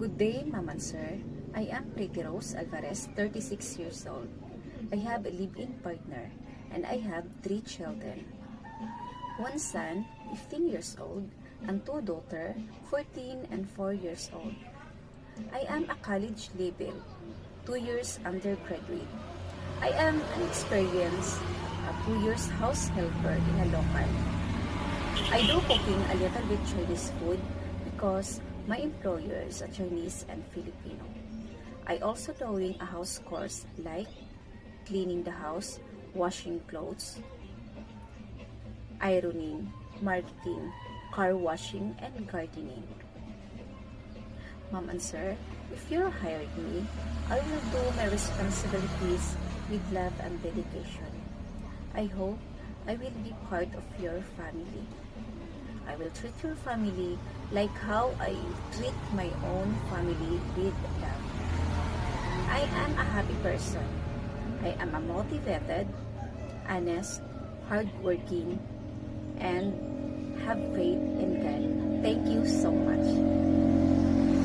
Good day, Ma'am and Sir. I am Pretty Rose Alvarez, 36 years old. I have a live-in partner and I have 3 children. One son, 15 years old, and 2 daughters, 14 and 4 years old. I am a college level, 2 years undergraduate. I am an experienced 2 years house helper in a local. I do cooking a little bit Chinese food because my employer is a Chinese and Filipino. I also doing a house course like cleaning the house, washing clothes, ironing, marketing, car washing, and gardening. Ma'am and Sir, if you're hiring me, I will do my responsibilities with love and dedication. I hope I will be part of your family. I will treat your family like how I treat my own family with love. I am a happy person. I am a motivated, honest, hardworking, and have faith in God. Thank you so much.